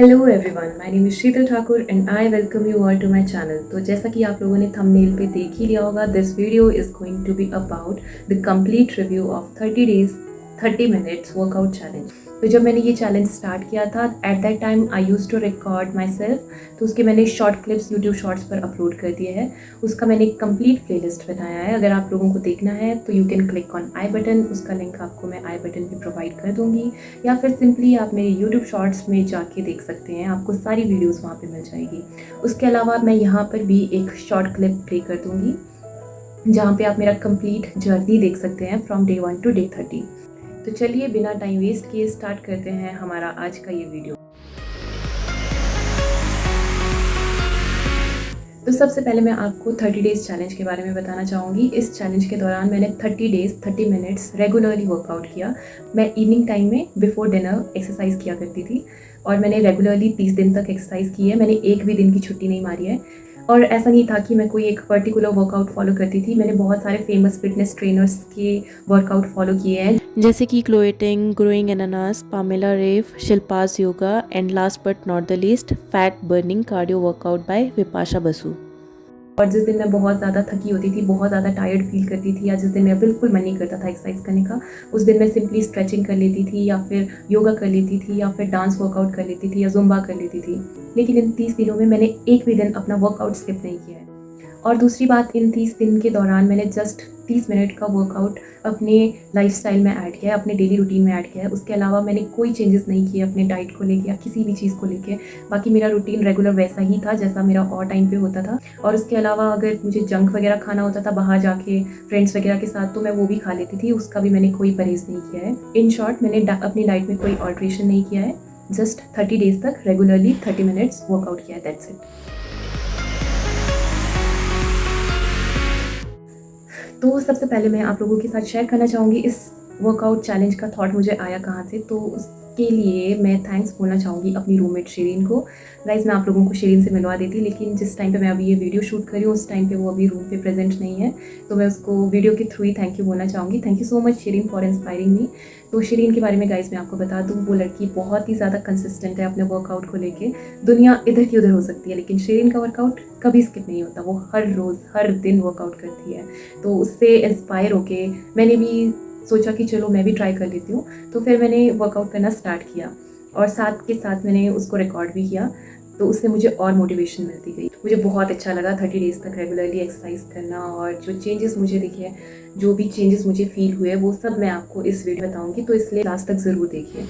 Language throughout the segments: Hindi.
Hello everyone, my name is Sheetal Thakur and I welcome you all to my channel. तो जैसा कि आप लोगों ने थंबनेल पे देख ही लिया होगा, this video is going to be about the complete review of 30 days 30 minutes workout challenge. तो जब मैंने ये चैलेंज स्टार्ट किया था, at that time I use to record myself. तो उसके मैंने शॉर्ट क्लिप्स यूट्यूब शॉर्ट्स पर अपलोड कर दिए हैं। उसका मैंने एक कंप्लीट प्लेलिस्ट बनाया है। अगर आप लोगों को देखना है तो you can click on I button. उसका लिंक आपको मैं आई बटन पे प्रोवाइड कर दूँगी, या फिर सिंपली आप मेरे यूट्यूब शॉर्ट्स में जाके देख सकते हैं। आपको सारी वीडियोस वहाँ पे मिल जाएगी। उसके अलावा मैं यहाँ पर भी एक शॉर्ट क्लिप प्ले कर दूँगी, जहाँ पे आप मेरा कंप्लीट जर्नी देख सकते हैं फ्रॉम डे 1 टू डे 30। तो चलिए बिना टाइम वेस्ट किए स्टार्ट करते हैं हमारा आज का ये वीडियो। तो सबसे पहले मैं आपको 30 डेज़ चैलेंज के बारे में बताना चाहूँगी। इस चैलेंज के दौरान मैंने 30 डेज़ 30 मिनट्स रेगुलरली वर्कआउट किया। मैं इवनिंग टाइम में बिफोर डिनर एक्सरसाइज किया करती थी और मैंने रेगुलरली 30 दिन तक एक्सरसाइज की है। मैंने एक भी दिन की छुट्टी नहीं मारी है। और ऐसा नहीं था कि मैं कोई एक पर्टिकुलर वर्कआउट फॉलो करती थी। मैंने बहुत सारे फेमस फिटनेस ट्रेनर्स के वर्कआउट फॉलो किए हैं, जैसे कि Chloe Ting, Growing Annanas, Pamela Reif, Shilpa's yoga and last but not the least fat burning cardio workout by Bipasha Basu. और जिस दिन मैं बहुत ज़्यादा थकी होती थी, बहुत ज़्यादा टायर्ड फील करती थी, या जिस दिन मेरा बिल्कुल मन नहीं करता था एक्सरसाइज करने का, उस दिन मैं सिंपली स्ट्रेचिंग कर लेती थी, या फिर योगा कर लेती थी, या फिर डांस वर्कआउट कर लेती थी, या जुम्बा कर लेती थी। लेकिन इन 30 दिनों में मैंने एक भी दिन अपना वर्कआउट स्किप नहीं किया है। और दूसरी बात, इन 30 दिन के दौरान मैंने जस्ट 30 मिनट का वर्कआउट अपने लाइफस्टाइल में ऐड किया है, अपने डेली रूटीन में ऐड किया है। उसके अलावा मैंने कोई चेंजेस नहीं किए अपने डाइट को लेके या किसी भी चीज़ को लेके। बाकी मेरा रूटीन रेगुलर वैसा ही था जैसा मेरा और टाइम पे होता था। और उसके अलावा अगर मुझे जंक वगैरह खाना होता था बाहर जाके फ्रेंड्स वगैरह के साथ, तो मैं वो भी खा लेती थी। उसका भी मैंने कोई परहेज़ नहीं किया है। इन शॉर्ट, मैंने अपनी डाइट में कोई ऑल्ट्रेशन नहीं किया है। जस्ट 30 डेज़ तक रेगुलरली 30 मिनट्स वर्कआउट किया है, दैट्स इट। तो सबसे पहले मैं आप लोगों के साथ शेयर करना चाहूँगी इस वर्कआउट चैलेंज का थॉट मुझे आया कहाँ से। तो उसके लिए मैं थैंक्स बोलना चाहूँगी अपनी रूममेट शिरीन को। गाइज़, मैं आप लोगों को शिरीन से मिलवा देती, लेकिन जिस टाइम पे मैं अभी ये वीडियो शूट कर रही हूँ उस टाइम पे वो अभी रूम पे प्रेजेंट नहीं है। तो मैं उसको वीडियो के थ्रू ही थैंक यू बोलना चाहूँगी। Thank you so much Shirin for inspiring me. तो शिरीन के बारे में गाइज़ मैं आपको बता दूँ, वो लड़की बहुत ही ज़्यादा कंसिस्टेंट है अपने वर्कआउट को लेके। दुनिया इधर की उधर हो सकती है, लेकिन शिरीन का वर्कआउट कभी स्किप नहीं होता। वो हर रोज़ हर दिन वर्कआउट करती है। तो उससे इंस्पायर होके मैंने भी सोचा कि चलो मैं भी ट्राई कर लेती हूँ। तो फिर मैंने वर्कआउट करना स्टार्ट किया और साथ के साथ मैंने उसको रिकॉर्ड भी किया। तो उससे मुझे और मोटिवेशन मिलती गई। मुझे बहुत अच्छा लगा 30 डेज़ तक रेगुलरली एक्सरसाइज करना, और जो चेंजेस मुझे दिखे, जो भी चेंजेस मुझे फील हुए, वो सब मैं आपको इस वीडियो में बताऊँगी। तो इसलिए लास्ट तक ज़रूर देखिए।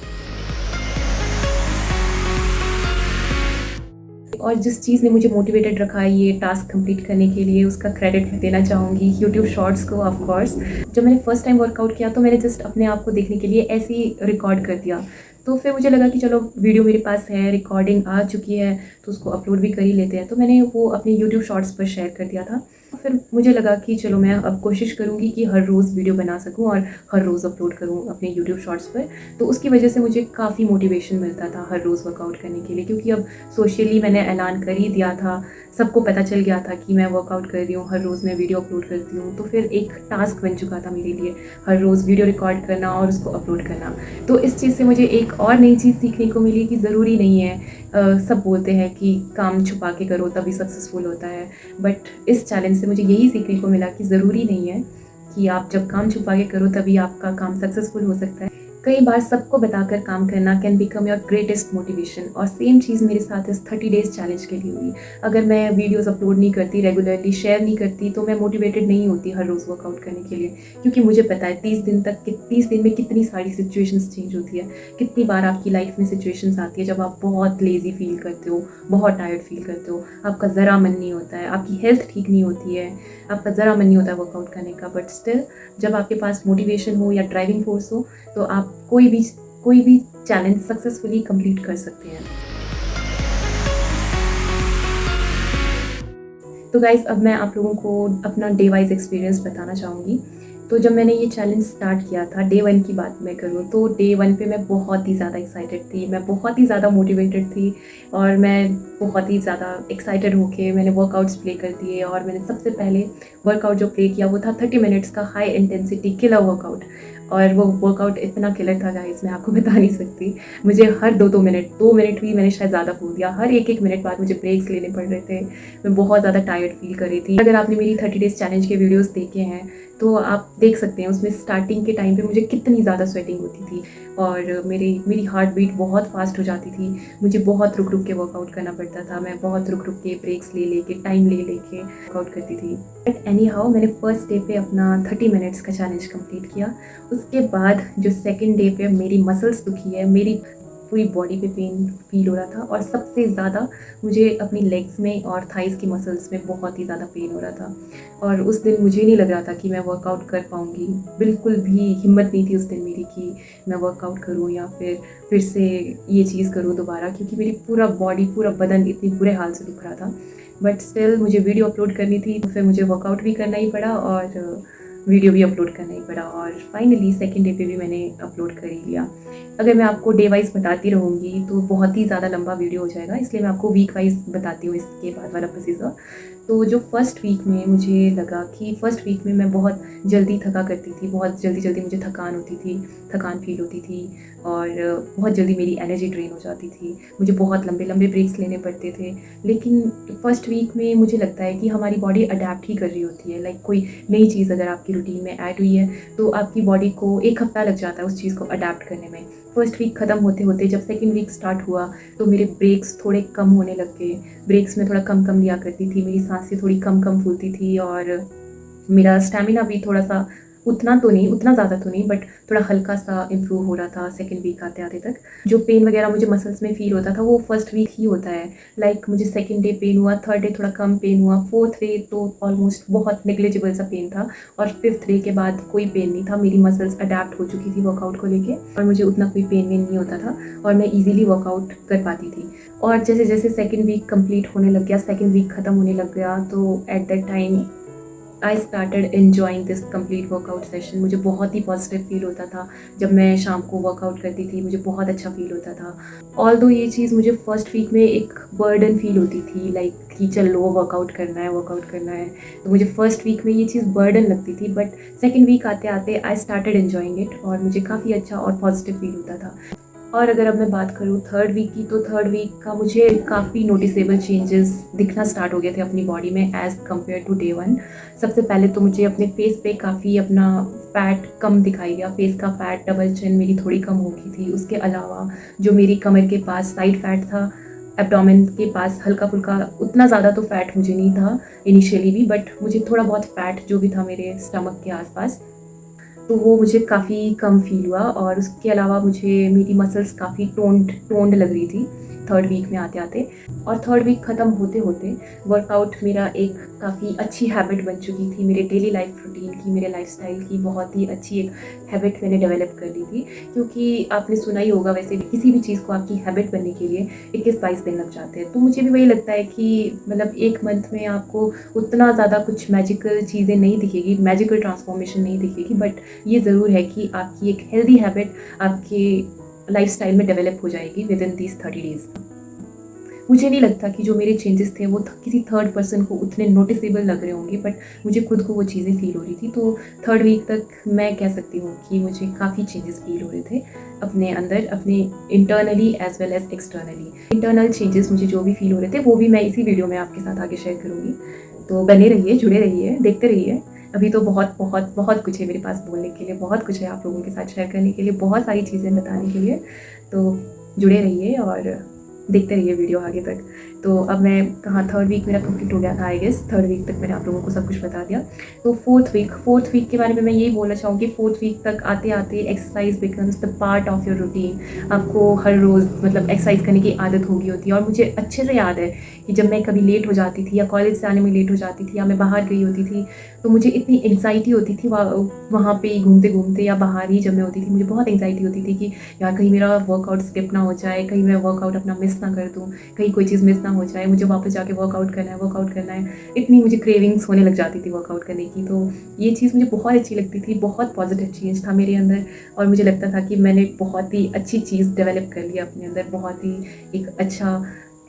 और जिस चीज़ ने मुझे मोटिवेटेड रखा है ये टास्क कंप्लीट करने के लिए, उसका क्रेडिट मैं देना चाहूँगी यूट्यूब शॉर्ट्स को, ऑफ कोर्स। जब मैंने फर्स्ट टाइम वर्कआउट किया तो मैंने जस्ट अपने आप को देखने के लिए ऐसे ही रिकॉर्ड कर दिया। तो फिर मुझे लगा कि चलो वीडियो मेरे पास है, रिकॉर्डिंग आ चुकी है, तो उसको अपलोड भी कर ही लेते हैं। तो मैंने वो अपने यूट्यूब शॉर्ट्स पर शेयर कर दिया था। फिर मुझे लगा कि चलो मैं अब कोशिश करूँगी कि हर रोज़ वीडियो बना सकूँ और हर रोज़ अपलोड करूँ अपने यूट्यूब शॉर्ट्स पर। तो उसकी वजह से मुझे काफ़ी मोटिवेशन मिलता था हर रोज़ वर्कआउट करने के लिए, क्योंकि अब सोशली मैंने ऐलान कर ही दिया था, सबको पता चल गया था कि मैं वर्कआउट कर रही हूँ, हर रोज़ मैं वीडियो अपलोड करती हूँ। तो फिर एक टास्क बन चुका था मेरे लिए हर रोज़ वीडियो रिकॉर्ड करना और उसको अपलोड करना। तो इस चीज़ से मुझे एक और नई चीज़ सीखने को मिली कि ज़रूरी नहीं है, सब बोलते हैं कि काम छुपा के करो तभी सक्सेसफुल होता है, बट इस चैलेंज से मुझे यही सीखने को मिला कि ज़रूरी नहीं है कि आप जब काम छुपा के करो तभी आपका काम सक्सेसफुल हो सकता है। कई बार सबको बताकर काम करना can become your greatest motivation. और सेम चीज़ मेरे साथ इस 30 डेज़ चैलेंज के लिए हुई। अगर मैं वीडियोस अपलोड नहीं करती, रेगुलरली शेयर नहीं करती, तो मैं मोटिवेटेड नहीं होती हर रोज़ वर्कआउट करने के लिए, क्योंकि मुझे पता है 30 दिन में कितनी सारी सिचुएशंस चेंज होती है। कितनी बार आपकी लाइफ में सिचुएशंस आती है जब आप बहुत लेज़ी फील करते हो, बहुत टायर्ड फील करते हो, आपका ज़रा मन नहीं होता है, आपकी हेल्थ ठीक नहीं होती है, आपका ज़रा मन नहीं होता है वर्कआउट करने का। बट स्टिल जब आपके पास मोटिवेशन हो या ड्राइविंग फोर्स हो, तो आप कोई भी चैलेंज सक्सेसफुली कंप्लीट कर सकते हैं। तो गाइज़, अब मैं आप लोगों को अपना डे वाइज एक्सपीरियंस बताना चाहूँगी। तो जब मैंने ये चैलेंज स्टार्ट किया था, डे 1 की बात मैं करूँ तो डे 1 पे मैं बहुत ही ज़्यादा एक्साइटेड थी, मैं बहुत ही ज़्यादा मोटिवेटेड थी, और मैं बहुत ही ज़्यादा एक्साइटेड होके मैंने वर्कआउट्स प्ले कर दिए। और मैंने सबसे पहले वर्कआउट जो प्ले किया वो था 30 मिनट्स का हाई इंटेंसिटी किलर वर्कआउट। और वो वर्कआउट इतना किलर था गाइस, मैं आपको बता नहीं सकती। मुझे हर 2-2 मिनट भी मैंने शायद ज़्यादा बोल दिया, हर एक मिनट बाद मुझे ब्रेक्स लेने पड़ रहे थे। मैं बहुत ज़्यादा टायर्ड फील कर रही थी। अगर आपने मेरी 30 डेज़ चैलेंज के वीडियोस देखे हैं तो आप देख सकते हैं उसमें स्टार्टिंग के टाइम पे मुझे कितनी ज़्यादा स्वेटिंग होती थी और मेरी हार्ट बीट बहुत फास्ट हो जाती थी। मुझे बहुत रुक रुक के वर्कआउट करना पड़ता था। मैं बहुत रुक रुक के ब्रेक्स ले के टाइम ले के वर्कआउट करती थी। बट एनी हाउ मैंने फर्स्ट डे पे अपना 30 मिनट्स का चैलेंज कंप्लीट किया। उसके बाद जो सेकंड डे पे मेरी मसल्स दुखी है, मेरी पूरी बॉडी पे पेन फील हो रहा था और सबसे ज़्यादा मुझे अपनी लेग्स में और थाइज़ की मसल्स में बहुत ही ज़्यादा पेन हो रहा था। और उस दिन मुझे नहीं लग रहा था कि मैं वर्कआउट कर पाऊँगी, बिल्कुल भी हिम्मत नहीं थी उस दिन मेरी कि मैं वर्कआउट करूँ या फिर से ये चीज़ करूँ दोबारा, क्योंकि मेरी पूरा बॉडी, पूरा बदन इतनी बुरे हाल से दुख रहा था। बट स्टिल मुझे वीडियो अपलोड करनी थी, तो फिर मुझे वर्कआउट भी करना ही पड़ा और वीडियो भी अपलोड करना ही पड़ा और फाइनली सेकंड डे पे भी मैंने अपलोड कर ही लिया। अगर मैं आपको डे वाइज़ बताती रहूँगी तो बहुत ही ज़्यादा लंबा वीडियो हो जाएगा, इसलिए मैं आपको वीक वाइज़ बताती हूँ इसके बाद वाला प्रोसीजर। तो जो फर्स्ट वीक में मुझे लगा कि फर्स्ट वीक में मैं बहुत जल्दी थका करती थी, बहुत जल्दी मुझे थकान होती थी, थकान फील होती थी और बहुत जल्दी मेरी एनर्जी ड्रेन हो जाती थी। मुझे बहुत लंबे ब्रेक्स लेने पड़ते थे। लेकिन फर्स्ट वीक में मुझे लगता है कि हमारी बॉडी अडेप्ट ही कर रही होती है। लाइक कोई नई चीज़ अगर आपकी रूटीन में ऐड हुई है तो आपकी बॉडी को 1 हफ्ता लग जाता है उस चीज़ को अडेप्ट करने में। फर्स्ट वीक ख़त्म होते जब सेकंड वीक स्टार्ट हुआ तो मेरे ब्रेक्स थोड़े कम होने लग गए। ब्रेक्स में थोड़ा कम लिया करती थी, मेरी सांसें थोड़ी कम फूलती थी और मेरा स्टैमिना भी थोड़ा-सा उतना ज़्यादा तो नहीं बट थोड़ा हल्का-सा इम्प्रूव हो रहा था सेकंड वीक आते-आते तक। जो पेन वगैरह मुझे मसल्स में फ़ील होता था वो फर्स्ट वीक ही होता है। लाइक मुझे सेकंड डे पेन हुआ, थर्ड डे थोड़ा कम पेन हुआ, फोर्थ डे तो ऑलमोस्ट बहुत नेग्लिजिबल सा पेन था और फिफ्थ डे के बाद कोई पेन नहीं था। मेरी मसल्स अडैप्ट हो चुकी थी वर्कआउट को लेके और मुझे उतना कोई पेन वेन नहीं होता था और मैं ईज़िली वर्कआउट कर पाती थी। और जैसे सेकंड वीक कंप्लीट होने लग गया, सेकंड वीक ख़त्म होने लग गया तो eight that time I started enjoying this complete workout session. मुझे बहुत ही पॉजिटिव फील होता था जब मैं शाम को वर्कआउट करती थी, मुझे बहुत अच्छा फील होता था। ऑल्दो ये चीज़ मुझे फर्स्ट वीक में एक बर्डन फील होती थी, लाइक कि चलो वर्कआउट करना है, तो मुझे फर्स्ट वीक में ये चीज़ बर्डन लगती थी। बट सेकेंड वीक आते आते आई स्टार्टेड एन्जॉइंग इट और मुझे काफ़ी अच्छा और पॉजिटिव फील होता था। और अगर अब मैं बात करूँ थर्ड वीक की, तो थर्ड वीक का मुझे काफ़ी नोटिसेबल चेंजेस दिखना स्टार्ट हो गए थे अपनी बॉडी में एज़ कम्पेयर टू डे 1। सबसे पहले तो मुझे अपने फेस पे काफ़ी अपना फैट कम दिखाई दिया। फेस का फैट, डबल चिन मेरी थोड़ी कम हो गई थी। उसके अलावा जो मेरी कमर के पास साइड फैट था, एब्डोमेन के पास हल्का फुल्का, उतना ज़्यादा तो फैट मुझे नहीं था इनिशियली भी, बट मुझे थोड़ा बहुत फैट जो भी था मेरे स्टमक के आसपास, तो वो मुझे काफ़ी कम फील हुआ। और उसके अलावा मुझे मेरी मसल्स काफ़ी टोन्ड लग रही थी थर्ड वीक में आते आते। और थर्ड वीक ख़त्म होते होते वर्कआउट मेरा एक काफ़ी अच्छी हैबिट बन चुकी थी। मेरे डेली लाइफ रूटीन की, मेरे लाइफस्टाइल की बहुत ही अच्छी एक हैबिट मैंने डेवलप कर ली थी। क्योंकि आपने सुना ही होगा वैसे भी, किसी भी चीज़ को आपकी हैबिट बनने के लिए 21-22 दिन लग जाते हैं। तो मुझे भी वही लगता है कि मतलब 1 मंथ में आपको उतना ज़्यादा कुछ मैजिकल चीज़ें नहीं दिखेगी, मैजिकल ट्रांसफॉर्मेशन नहीं दिखेगी, बट ये ज़रूर है कि आपकी एक हेल्दी हैबिट आपके लाइफस्टाइल में डेवलप हो जाएगी विद इन दीज 30 डेज़। मुझे नहीं लगता कि जो मेरे चेंजेस थे वो किसी थर्ड पर्सन को उतने नोटिसेबल लग रहे होंगे, बट मुझे खुद को वो चीज़ें फील हो रही थी। तो थर्ड वीक तक मैं कह सकती हूँ कि मुझे काफ़ी चेंजेस फील हो रहे थे अपने अंदर, अपने internally as well as externally. Internal changes मुझे जो भी फील हो रहे थे वो भी मैं इसी वीडियो में आपके साथ आगे शेयर करूँगी। तो बने रहिए, जुड़े रहिए, देखते रहिए। अभी तो बहुत कुछ है मेरे पास बोलने के लिए, बहुत कुछ है आप लोगों के साथ शेयर करने के लिए, बहुत सारी चीज़ें बताने के लिए। तो जुड़े रहिए और देखते रहिए वीडियो आगे तक। तो अब मैं कहाँ, थर्ड वीक मेरा कंप्लीट हो गया था आई गेस। थर्ड वीक तक मैंने आप लोगों को सब कुछ बता दिया। तो फोर्थ वीक के बारे में मैं यही बोलना चाहूँगी। फोर्थ वीक तक आते आते exercise becomes the part of your routine. आपको हर रोज़ मतलब एक्सरसाइज करने की आदत हो गई होती है। और मुझे अच्छे से याद है कि जब मैं कभी लेट हो जाती थी या कॉलेज से आने में लेट हो जाती थी या मैं बाहर गई होती थी, तो मुझे इतनी एंग्जाइटी होती थी वहाँ पे घूमते घूमते या बाहर ही जब मैं होती थी, मुझे बहुत एंग्जाइटी होती थी कि यार कहीं मेरा वर्कआउट स्किप ना हो जाए, कहीं मैं वर्कआउट अपना मिस ना कर दूँ, कहीं कोई चीज़ मिस ना हो जाए, मुझे वापस जाके वर्कआउट करना है। इतनी मुझे क्रेविंग्स होने लग जाती थी वर्कआउट करने की। तो ये चीज़ मुझे बहुत अच्छी लगती थी, बहुत पॉजिटिव चेंज था मेरे अंदर और मुझे लगता था कि मैंने बहुत ही अच्छी चीज़ डेवलप कर लिया अपने अंदर, बहुत ही एक अच्छा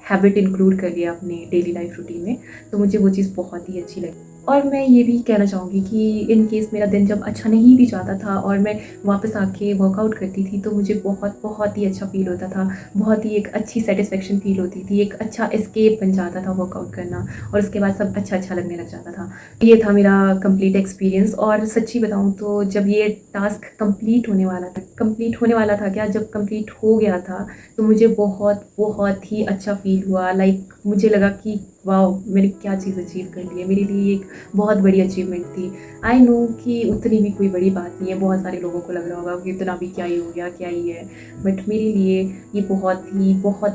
हैबिट इंक्लूड कर लिया अपने डेली लाइफ रूटीन में। तो मुझे वो चीज़ बहुत ही अच्छी लगी। और मैं ये भी कहना चाहूँगी कि इन केस मेरा दिन जब अच्छा नहीं भी जाता था और मैं वापस आके वर्कआउट करती थी तो मुझे बहुत ही अच्छा फ़ील होता था। बहुत ही एक अच्छी सैटिस्फैक्शन फ़ील होती थी, एक अच्छा एस्केप बन जाता था वर्कआउट करना और उसके बाद सब अच्छा लगने लग जाता था। ये था मेरा कंप्लीट एक्सपीरियंस। और सच्ची बताऊँ तो जब ये टास्क कंप्लीट होने वाला था क्या, जब कंप्लीट हो गया था तो मुझे बहुत ही अच्छा फ़ील हुआ। लाइक मुझे लगा कि वाओ! मैंने क्या चीज़ अचीव कर ली है। मेरे लिए एक बहुत बड़ी अचीवमेंट थी। आई नो कि उतनी भी कोई बड़ी बात नहीं है, बहुत सारे लोगों को लग रहा होगा कि इतना भी क्या ही हो गया, क्या ही है। बट मेरे लिए ये बहुत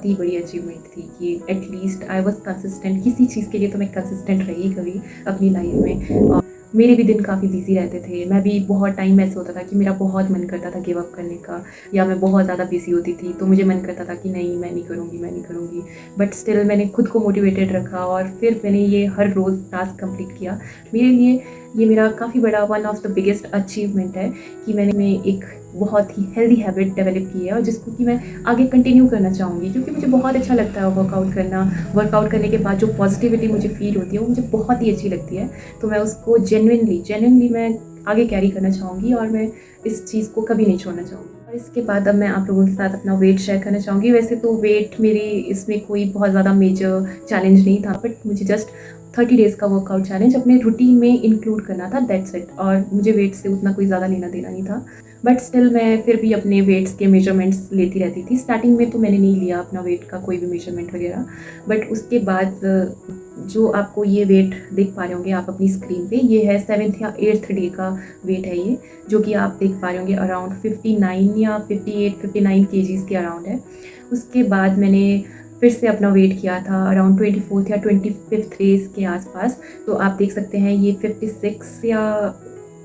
ही बड़ी अचीवमेंट थी कि at least I was consistent. किसी चीज़ के लिए तो मैं कंसिस्टेंट रही कभी अपनी लाइफ में। और मेरे भी दिन काफ़ी बिज़ी रहते थे। मैं भी बहुत टाइम ऐसे होता था कि मेरा बहुत मन करता था गिव अप करने का, या मैं बहुत ज़्यादा बिज़ी होती थी तो मुझे मन करता था कि नहीं, मैं नहीं करूँगी। बट स्टिल मैंने खुद को मोटिवेटेड रखा और फिर मैंने ये हर रोज़ टास्क कंप्लीट किया। मेरे लिए ये मेरा काफ़ी बड़ा one of the biggest achievement है कि मैंने एक बहुत ही हेल्दी हैबिट डेवलप की है और जिसको कि मैं आगे कंटिन्यू करना चाहूँगी, क्योंकि मुझे बहुत अच्छा लगता है वर्कआउट करना। वर्कआउट करने के बाद जो पॉजिटिविटी मुझे फ़ील होती है वो मुझे बहुत ही अच्छी लगती है। तो मैं उसको जेन्युइनली मैं आगे कैरी करना चाहूँगी और मैं इस चीज़ को कभी नहीं छोड़ना चाहूँगी। और इसके बाद अब मैं आप लोगों के साथ अपना वेट शेयर करना चाहूँगी। वैसे तो वेट मेरी इसमें कोई बहुत ज़्यादा मेजर चैलेंज नहीं था, बट मुझे जस्ट 30 डेज़ का वर्कआउट चैलेंज अपने रूटीन में इंक्लूड करना था, दैट्स इट। और मुझे वेट से उतना कोई ज़्यादा लेना देना नहीं था। बट स्टिल मैं फिर भी अपने वेट्स के मेजरमेंट्स लेती रहती थी। स्टार्टिंग में तो मैंने नहीं लिया अपना वेट का कोई भी मेजरमेंट वगैरह, बट उसके बाद जो आपको ये वेट देख पा रहे होंगे आप अपनी स्क्रीन पे, ये है 7th या 8th डे का वेट है ये, जो कि आप देख पा रहे होंगे अराउंड 59 या 58-59 केजीज़ के अराउंड है। उसके बाद मैंने फिर से अपना वेट किया था अराउंड 24th या 25th डेज़ के आसपास। तो आप देख सकते हैं ये 56 या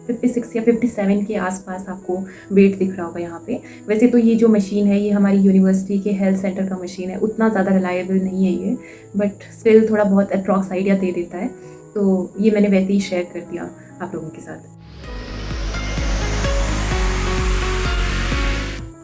57 के आसपास आपको वेट दिख रहा होगा यहाँ पे। वैसे तो ये जो मशीन है ये हमारी यूनिवर्सिटी के हेल्थ सेंटर का मशीन है, उतना ज़्यादा रिलायबल नहीं है ये, बट स्टिल थोड़ा बहुत अप्रॉक्स आइडिया दे देता है। तो ये मैंने वैसे ही शेयर कर दिया आप लोगों के साथ।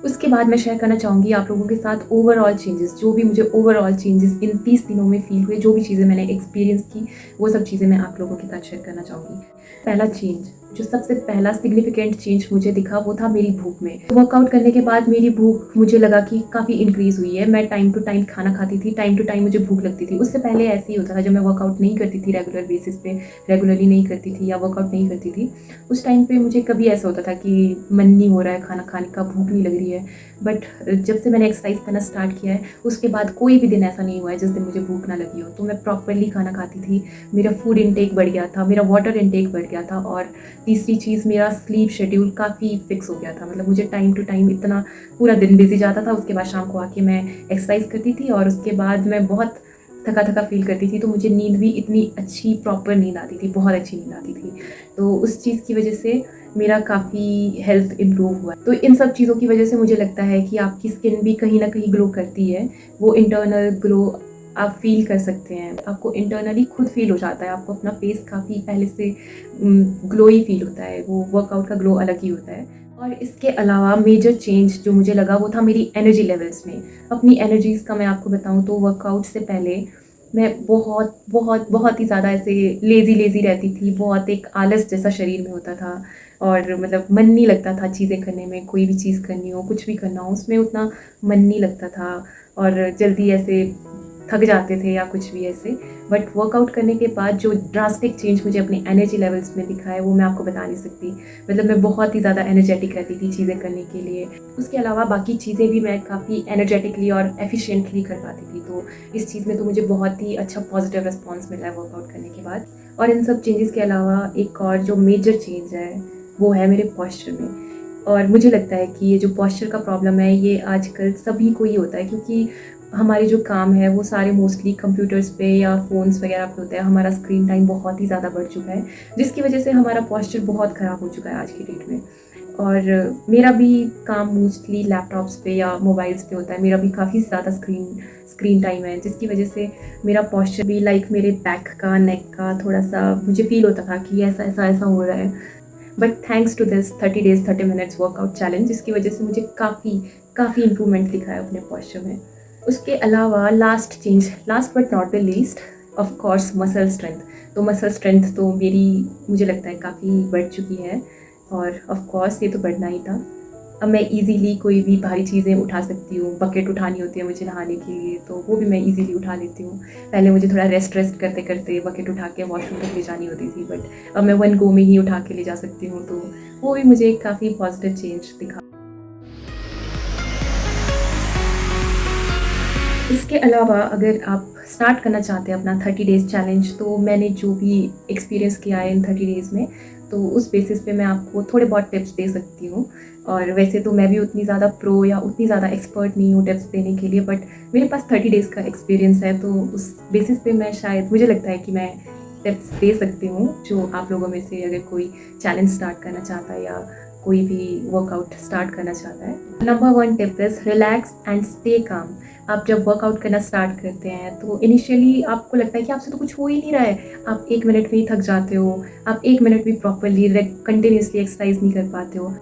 उसके बाद मैं शेयर करना चाहूँगी आप लोगों के साथ ओवरऑल चेंजेस, जो भी मुझे ओवरऑल चेंजेस इन 30 दिनों में फ़ील हुए, जो भी चीज़ें मैंने एक्सपीरियंस की, वो सब चीज़ें मैं आप लोगों के साथ शेयर करना चाहूँगी। पहला चेंज, जो सबसे पहला सिग्निफिकेंट चेंज मुझे दिखा वो था मेरी भूख में। वर्कआउट करने के बाद मेरी भूख मुझे लगा कि काफ़ी इंक्रीज़ हुई है। मैं टाइम टू टाइम खाना खाती थी, टाइम टू टाइम मुझे भूख लगती थी। उससे पहले ऐसे ही होता था जब मैं वर्कआउट नहीं करती थी रेगुलर बेसिस पे, रेगुलरली नहीं करती थी या वर्कआउट नहीं करती थी, उस टाइम पे मुझे कभी ऐसा होता था कि मन नहीं हो रहा है खाना खाने का, भूख नहीं लग रही है। बट जब से मैंने एक्सरसाइज करना स्टार्ट किया है उसके बाद कोई भी दिन ऐसा नहीं हुआ है जिस दिन मुझे भूख ना लगी हो। तो मैं प्रॉपरली खाना खाती थी, मेरा फूड इनटेक बढ़ गया था, मेरा वाटर इनटेक बढ़ गया था, और तीसरी चीज़ मेरा स्लीप शेड्यूल काफ़ी फिक्स हो गया था। मतलब मुझे टाइम टू टाइम इतना पूरा दिन बिजी जाता था। उसके बाद शाम को आके मैं एक्सरसाइज करती थी और उसके बाद मैं बहुत थका फील करती थी, तो मुझे नींद भी इतनी अच्छी प्रॉपर नींद आती थी, बहुत अच्छी नींद आती थी। तो उस चीज़ की वजह से मेरा काफ़ी हेल्थ इम्प्रूव हुआ। तो इन सब चीज़ों की वजह से मुझे लगता है कि आपकी स्किन भी कहीं ना कहीं ग्लो करती है। वो इंटरनल ग्लो आप फील कर सकते हैं, आपको इंटरनली खुद फील हो जाता है, आपको अपना फेस काफ़ी पहले से ग्लोई फील होता है। वो वर्कआउट का ग्लो अलग ही होता है। और इसके अलावा मेजर चेंज जो मुझे लगा वो था मेरी एनर्जी लेवल्स में। अपनी एनर्जीज़ का मैं आपको बताऊं तो वर्कआउट से पहले मैं बहुत ही ज़्यादा ऐसे लेज़ी रहती थी। बहुत एक आलस जैसा शरीर में होता था और मतलब मन नहीं लगता था चीज़ें करने में। कोई भी चीज़ करनी हो, कुछ भी करना हो, उसमें उतना मन नहीं लगता था और जल्दी ऐसे थक जाते थे या कुछ भी ऐसे। बट वर्कआउट करने के बाद जो ड्रास्टिक चेंज मुझे अपने एनर्जी लेवल्स में दिखा है वो मैं आपको बता नहीं सकती। मतलब मैं बहुत ही ज़्यादा एनर्जेटिक रहती थी चीज़ें करने के लिए। उसके अलावा बाकी चीज़ें भी मैं काफ़ी एनर्जेटिकली और एफिशिएंटली कर पाती थी। तो इस चीज़ में तो मुझे बहुत ही अच्छा पॉजिटिव रिस्पॉन्स मिला है वर्कआउट करने के बाद। और इन सब चेंजेस के अलावा एक और जो मेजर चेंज है वो है मेरे पॉस्चर में। और मुझे लगता है कि ये जो पॉस्चर का प्रॉब्लम है ये आजकल सभी को ही होता है, क्योंकि हमारे जो काम है वो सारे मोस्टली कंप्यूटर्स पे या फ़ोन्स वगैरह पे होता है। हमारा स्क्रीन टाइम बहुत ही ज़्यादा बढ़ चुका है, जिसकी वजह से हमारा पॉस्चर बहुत ख़राब हो चुका है आज की डेट में। और मेरा भी काम मोस्टली लैपटॉप्स पे या मोबाइल्स पे होता है। मेरा भी काफ़ी ज़्यादा स्क्रीन टाइम है, जिसकी वजह से मेरा पॉस्चर भी लाइक मेरे बैक का, नेक का थोड़ा सा मुझे फ़ील होता था कि ऐसा हो रहा है। But thanks to this 30 days 30 minutes workout challenge, जिसकी वजह से मुझे काफ़ी इंप्रूवमेंट दिखा है अपने पॉस्चर में। उसके अलावा last but not the least, of course muscle strength. तो मसल स्ट्रेंथ तो मेरी मुझे लगता है काफ़ी बढ़ चुकी है, और ऑफ कोर्स ये तो बढ़ना ही था। अब मैं इजीली कोई भी भारी चीज़ें उठा सकती हूँ। बकेट उठानी होती है मुझे नहाने के लिए, तो वो भी मैं इजीली उठा लेती हूँ। पहले मुझे थोड़ा रेस्ट करते करते बकेट उठा के वॉशरूम तक ले जानी होती थी, बट अब मैं वन गो में ही उठा के ले जा सकती हूँ। तो वो भी मुझे एक काफ़ी पॉजिटिव चेंज दिखा। इसके अलावा अगर आप स्टार्ट करना चाहते हैं अपना 30 डेज़ चैलेंज, तो मैंने जो भी एक्सपीरियंस किया है इन 30 डेज़ में, तो उस बेसिस पे मैं आपको थोड़े बहुत टिप्स दे सकती हूँ। और वैसे तो मैं भी उतनी ज़्यादा प्रो या उतनी ज़्यादा एक्सपर्ट नहीं हूँ टिप्स देने के लिए, बट मेरे पास 30 डेज़ का एक्सपीरियंस है, तो उस बेसिस पे मैं शायद, मुझे लगता है कि मैं टिप्स दे सकती हूँ जो आप लोगों में से अगर कोई चैलेंज स्टार्ट करना चाहता है या कोई भी वर्कआउट स्टार्ट करना चाहता है। Number 1 tip is relax and stay काम। आप जब वर्कआउट करना स्टार्ट करते हैं तो इनिशियली आपको लगता है कि आपसे तो कुछ हो ही नहीं रहा है, आप 1 मिनट में ही थक जाते हो, आप 1 मिनट भी प्रॉपरली कंटिन्यूसली एक्सरसाइज नहीं कर पाते हो।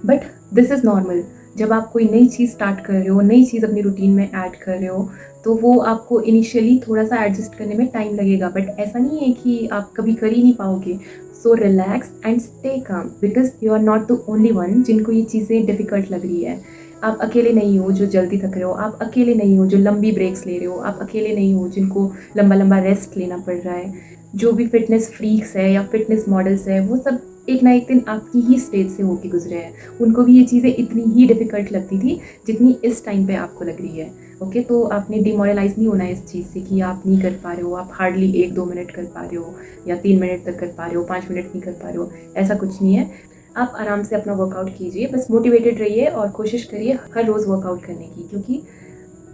But this is normal. जब आप कोई नई चीज़ स्टार्ट कर रहे हो, नई चीज़ अपनी रूटीन में ऐड कर रहे हो, तो वो आपको इनिशियली थोड़ा सा एडजस्ट करने में टाइम लगेगा, बट ऐसा नहीं है कि आप कभी कर ही नहीं पाओगे। So relax and stay calm, because you are not the only one जिनको ये चीज़ें डिफ़िकल्ट लग रही है। आप अकेले नहीं हो जो जल्दी थक रहे हो, आप अकेले नहीं हो जो लंबी ब्रेक्स ले रहे हो, आप अकेले नहीं हो जिनको लंबा लंबा रेस्ट लेना पड़ रहा है। जो भी फिटनेस फ्रीक्स है या फिटनेस मॉडल्स है, वो सब एक ना एक दिन आपकी ही स्टेज से होके गुजरे हैं। उनको भी ये चीज़ें इतनी ही डिफ़िकल्ट लगती थी जितनी इस टाइम पे आपको लग रही है। ओके, तो आपने डिमोरलाइज़ नहीं होना है इस चीज़ से कि आप नहीं कर पा रहे हो, आप हार्डली 1-2 मिनट कर पा रहे हो या 3 मिनट तक कर पा रहे हो, 5 मिनट नहीं कर पा रहे हो, ऐसा कुछ नहीं है। आप आराम से अपना वर्कआउट कीजिए, बस मोटिवेटेड रहिए और कोशिश करिए हर रोज़ वर्कआउट करने की, क्योंकि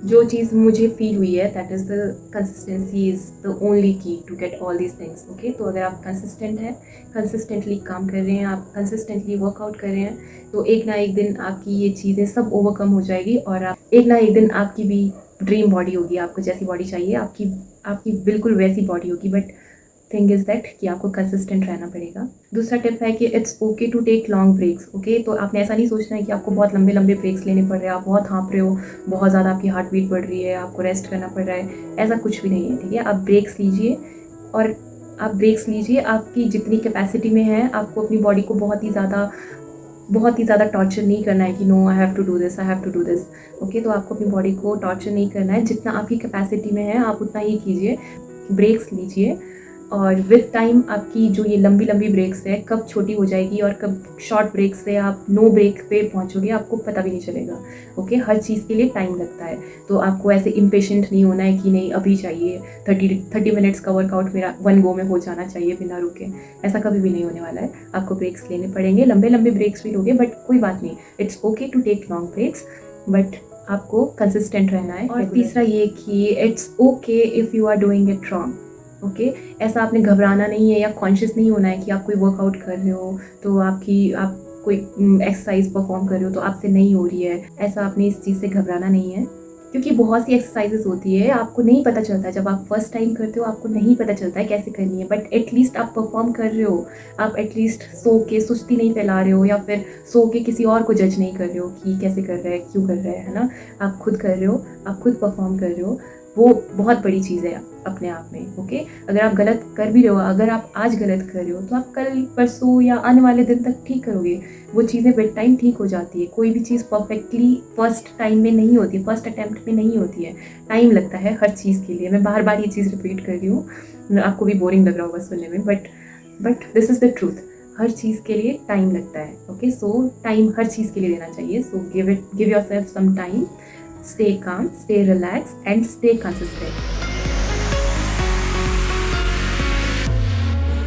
जो चीज़ मुझे फील हुई है that is the consistency is the only key to get all these things. Okay, तो अगर आप कंसिस्टेंट हैं, कंसिस्टेंटली काम कर रहे हैं, आप कंसिस्टेंटली वर्कआउट कर रहे हैं, तो एक ना एक दिन आपकी ये चीज़ें सब ओवरकम हो जाएगी और आप एक ना एक दिन आपकी भी ड्रीम बॉडी होगी। आपको जैसी बॉडी चाहिए आपकी बिल्कुल वैसी बॉडी होगी, बट थिंग इज़ दैट कि आपको कंसिस्टेंट रहना पड़ेगा। दूसरा टिप है कि it's okay to take long breaks. Okay, तो आपने ऐसा नहीं सोचना है कि आपको बहुत लंबे लंबे ब्रेक्स लेने पड़ रहे हैं, आप बहुत हाँप रहे हो, बहुत ज़्यादा आपकी हार्ट बीट बढ़ रही है, आपको रेस्ट करना पड़ रहा है, ऐसा कुछ भी नहीं है। ठीक है, आप ब्रेक्स लीजिए, और आप ब्रेक्स लीजिए आपकी जितनी कैपेसिटी में है। आपको अपनी बॉडी को बहुत ही ज़्यादा टॉर्चर नहीं करना है कि no I have to do this, I have to do this. Okay, तो आपको अपनी बॉडी को टॉर्चर नहीं करना है, जितना आपकी कैपेसिटी में है आप उतना ही कीजिए, ब्रेक्स लीजिए। और विद टाइम आपकी जो ये लंबी लंबी ब्रेक्स है कब छोटी हो जाएगी और कब शॉर्ट ब्रेक से आप नो ब्रेक पे पहुंचोगे, आपको पता भी नहीं चलेगा। ओके, हर चीज़ के लिए टाइम लगता है, तो आपको ऐसे इम्पेशेंट नहीं होना है कि नहीं अभी चाहिए 30 मिनट्स का वर्कआउट मेरा वन गो में हो जाना चाहिए बिना रुके। ऐसा कभी भी नहीं होने वाला है, आपको ब्रेक्स लेने पड़ेंगे, लंबे लंबे ब्रेक्स भी लोगे, बट कोई बात नहीं, it's okay to take long breaks, but आपको कंसिस्टेंट रहना है। और तीसरा ये कि it's okay if you are doing it wrong. Okay, ऐसा आपने घबराना नहीं है या कॉन्शियस नहीं होना है कि आप कोई वर्कआउट कर रहे हो तो आप कोई एक्सरसाइज परफॉर्म कर रहे हो तो आपसे नहीं हो रही है, ऐसा आपने इस चीज़ से घबराना नहीं है। क्योंकि बहुत सी एक्सरसाइजेस होती है आपको नहीं पता चलता, जब आप फर्स्ट टाइम करते हो आपको नहीं पता चलता है कैसे करनी है, बट एटलीस्ट आप परफॉर्म कर रहे हो। आप एटलीस्ट सो के सुस्ती नहीं फैला रहे हो या फिर सो के किसी और को जज नहीं कर रहे हो कि कैसे कर रहा है, क्यों कर रहा है ना। आप खुद कर रहे हो, आप खुद परफॉर्म कर रहे हो, वो बहुत बड़ी चीज़ है अपने आप में। ओके, अगर आप गलत कर भी रहे हो, अगर आप आज गलत कर रहे हो तो आप कल परसों या आने वाले दिन तक ठीक करोगे। वो चीज़ें विद टाइम ठीक हो जाती है। कोई भी चीज़ परफेक्टली फर्स्ट टाइम में नहीं होती, फर्स्ट अटैम्प्ट में नहीं होती है, टाइम लगता है हर चीज़ के लिए। मैं बार बार ये चीज़ रिपीट कर रही हूँ, आपको भी बोरिंग लग रहा होगा सुनने में, but this is the truth. हर चीज़ के लिए टाइम लगता है। ओके, सो टाइम हर चीज़ के लिए देना चाहिए। So give yourself some time, stay calm, stay relaxed and stay consistent.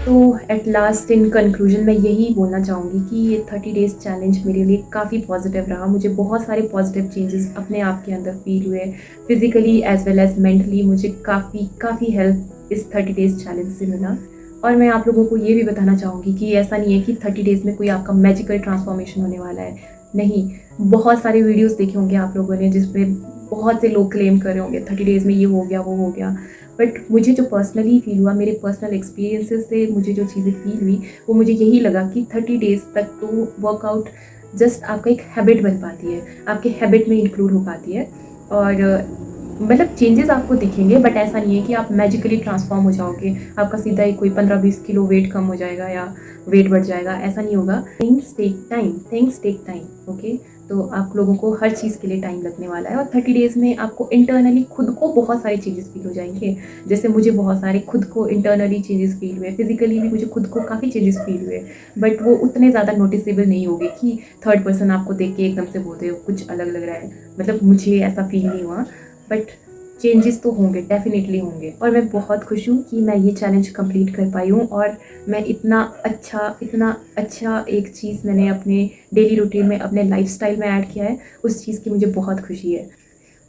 तो एट लास्ट इन कंक्लूजन मैं यही बोलना चाहूँगी कि ये 30 डेज़ चैलेंज मेरे लिए काफ़ी पॉजिटिव रहा। मुझे बहुत सारे पॉजिटिव चेंजेस अपने आप के अंदर फील हुए, physically as well as mentally. मुझे काफ़ी हेल्प इस 30 डेज़ चैलेंज से मिला। और मैं आप लोगों को ये भी बताना चाहूँगी कि ऐसा नहीं है कि 30 डेज़ में कोई आपका मैजिकल ट्रांसफॉर्मेशन होने वाला है। नहीं, बहुत सारे वीडियोस देखे होंगे आप लोगों ने जिसमें बहुत से लोग क्लेम कर रहे होंगे 30 डेज़ में ये हो गया वो हो गया, बट मुझे जो पर्सनली फील हुआ, मेरे पर्सनल एक्सपीरियंसेस से मुझे जो चीज़ें फील हुई, वो मुझे यही लगा कि 30 डेज़ तक तो वर्कआउट जस्ट आपका एक हैबिट बन पाती है, आपके हैबिट में इंक्लूड हो पाती है। और मतलब चेंजेस आपको दिखेंगे, बट ऐसा नहीं है कि आप मैजिकली ट्रांसफॉर्म हो जाओगे, आपका सीधा ही कोई 15-20 किलो वेट कम हो जाएगा या वेट बढ़ जाएगा, ऐसा नहीं होगा। Things take time, okay. तो आप लोगों को हर चीज़ के लिए टाइम लगने वाला है, और 30 डेज़ में आपको इंटरनली खुद को बहुत सारे चेंजेस फील हो जाएंगे। जैसे मुझे बहुत सारे खुद को इंटरनली चेंजेस फील हुए, फिजिकली भी मुझे खुद को काफ़ी चेंजेस फील हुए, बट वो उतने ज़्यादा नोटिसेबल नहीं होंगे कि थर्ड पर्सन आपको देख के एकदम से बोलते हो कुछ अलग लग रहा है। मतलब मुझे ऐसा फील नहीं हुआ, बट चेंजेस तो होंगे, डेफिनेटली होंगे। और मैं बहुत खुश हूँ कि मैं ये चैलेंज कंप्लीट कर पाई हूँ, और मैं इतना अच्छा एक चीज़ मैंने अपने डेली रूटीन में, अपने लाइफस्टाइल में ऐड किया है, उस चीज़ की मुझे बहुत खुशी है।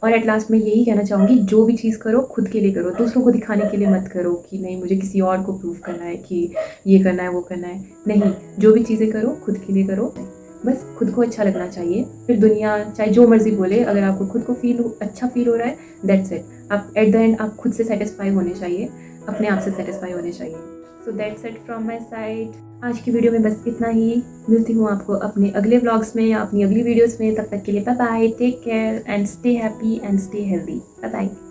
और एट लास्ट मैं यही कहना चाहूँगी, जो भी चीज़ करो खुद के लिए करो, दूसरों को दिखाने के लिए मत करो कि नहीं मुझे किसी और को प्रूव करना है कि ये करना है वो करना है। नहीं, जो भी चीज़ें करो खुद के लिए करो, बस खुद को अच्छा लगना चाहिए। फिर दुनिया चाहे जो मर्जी बोले, अगर आपको खुद को अच्छा फील हो रहा है, दैट्स इट। आप एट द एंड आप खुद से सेटिस्फाई होने चाहिए, अपने आप से सेटिस्फाई होने चाहिए। So that's it from my side. आज की वीडियो में बस इतना ही। मिलती हूँ आपको अपने अगले व्लॉग्स में या अपनी अगली वीडियोस में। तब तक के लिए bye bye, take care and stay happy and stay healthy. Bye bye.